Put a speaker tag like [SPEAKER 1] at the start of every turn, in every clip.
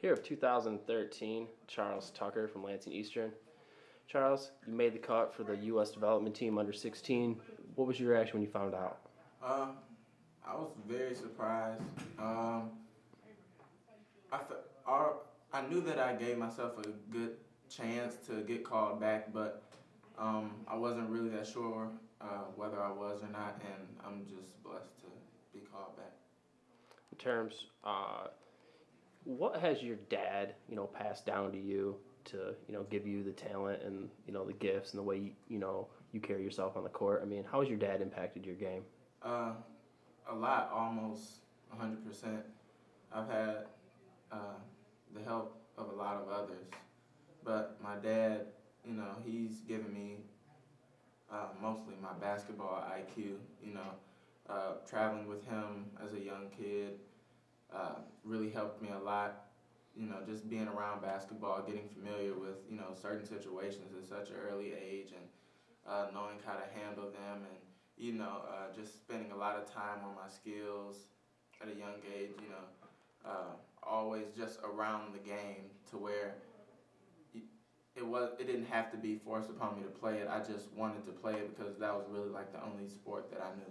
[SPEAKER 1] Here of 2013, Charles Tucker from Lansing Eastern. Charles, you made the cut for the U.S. development team under 16. What was your reaction when you found out?
[SPEAKER 2] I was very surprised. I knew that I gave myself a good chance to get called back, but I wasn't really that sure whether I was or not, and I'm just blessed to be called back.
[SPEAKER 1] In terms, what has your dad, passed down to you to, give you the talent and, the gifts and the way, you carry yourself on the court? I mean, how has your dad impacted your game?
[SPEAKER 2] A lot, almost 100%. I've had the help of a lot of others, but my dad, he's given me mostly my basketball IQ. Traveling with him as a young kid really helped me a lot. Just being around basketball, getting familiar with, certain situations at such an early age, and knowing how to handle them, and, just spending a lot of time on my skills at a young age, always just around the game to where it didn't have to be forced upon me to play it. I just wanted to play it because that was really like the only sport that I knew.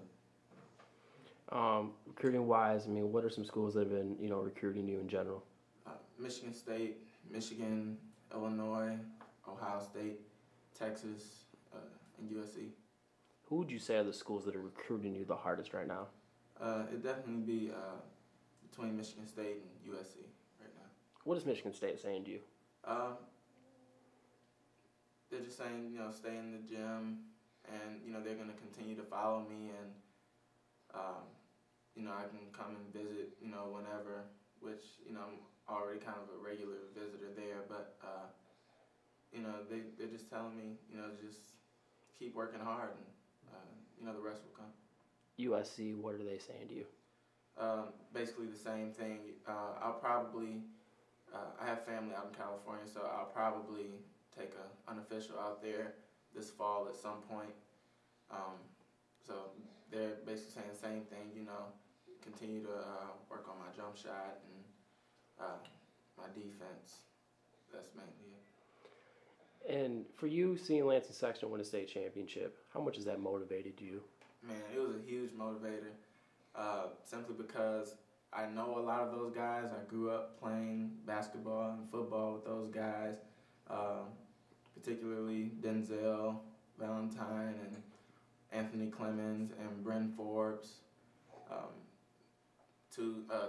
[SPEAKER 1] Recruiting-wise, I mean, what are some schools that have been, recruiting you in general?
[SPEAKER 2] Michigan State, Michigan, Illinois, Ohio State, Texas, and USC.
[SPEAKER 1] Who would you say are the schools that are recruiting you the hardest right now?
[SPEAKER 2] It'd definitely be between Michigan State and USC right now.
[SPEAKER 1] What is Michigan State saying to you?
[SPEAKER 2] They're just saying, stay in the gym, and, they're going to continue to follow me, and, I can come and visit, whenever, which, I'm already kind of a regular visitor there, but, they're just telling me, just keep working hard, and, the rest will come.
[SPEAKER 1] USC, what are they saying to you?
[SPEAKER 2] Basically the same thing. I'll probably, I have family out in California, so I'll probably take an unofficial out there this fall at some point. So they're basically saying the same thing, continue to work on my jump shot and my defense. That's mainly it.
[SPEAKER 1] And for you, seeing Lansing Sexton win a state championship, how much has that motivated you?
[SPEAKER 2] Man, it was a huge motivator, simply because I know a lot of those guys. I grew up playing basketball and football with those guys, particularly Denzel Valentine and Anthony Clemens and Bryn Forbes,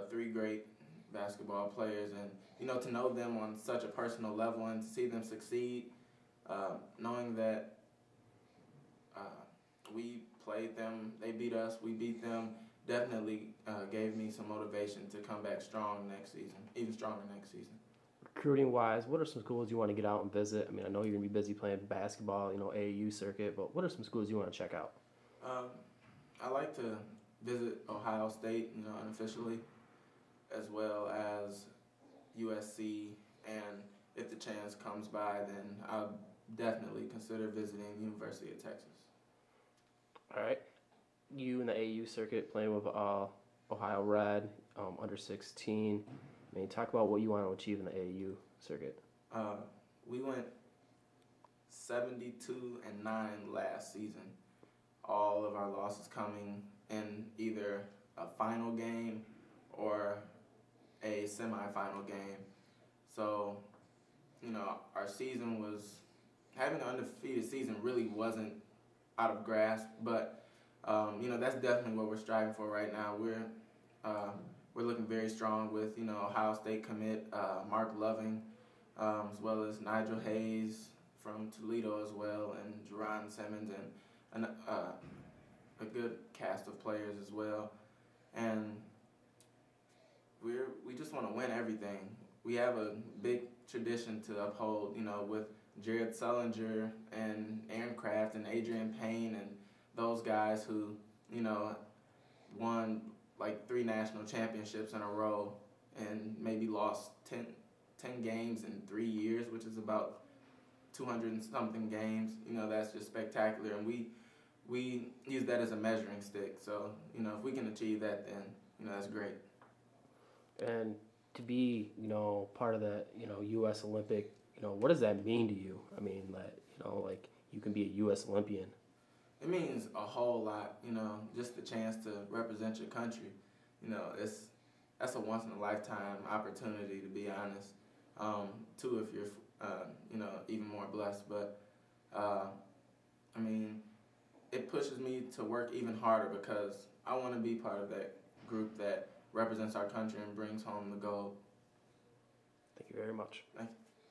[SPEAKER 2] three great basketball players, and to know them on such a personal level and to see them succeed, knowing that we played them, they beat us, we beat them, definitely gave me some motivation to come back strong next season, even stronger next season.
[SPEAKER 1] Recruiting-wise, what are some schools you want to get out and visit? I mean, I know you're going to be busy playing basketball, AAU circuit, but what are some schools you want to check out?
[SPEAKER 2] I like to visit Ohio State, unofficially, as well as USC, and if the chance comes by, then I'll definitely consider visiting University of Texas.
[SPEAKER 1] All right. You in the AAU circuit playing with Ohio Red, under 16. I mean, talk about what you want to achieve in the AAU circuit.
[SPEAKER 2] We went 72-9 last season. All of our losses coming in either a final game or a semifinal game. So, our season was, having an undefeated season really wasn't out of grasp, but, that's definitely what we're striving for right now. We're looking very strong with, Ohio State commit Mark Loving, as well as Nigel Hayes from Toledo as well, and Jerron Simmons, and a good cast of players as well. And we just want to win everything. We have a big tradition to uphold, with Jared Sullinger and Aaron Craft and Adrian Payne and those guys who, won like 3 national championships in a row and maybe lost 10 games in 3 years, which is about 200 and something games. That's just spectacular, and we use that as a measuring stick. So, if we can achieve that, then, that's great.
[SPEAKER 1] And to be, part of the, U.S. Olympic, what does that mean to you? I mean, that, like you can be a U.S. Olympian.
[SPEAKER 2] It means a whole lot, just the chance to represent your country. That's a once in a lifetime opportunity, to be honest. Too, if you're, even more blessed. But, I mean, it pushes me to work even harder because I want to be part of that group that represents our country and brings home the gold.
[SPEAKER 1] Thank you very much.
[SPEAKER 2] Thank you.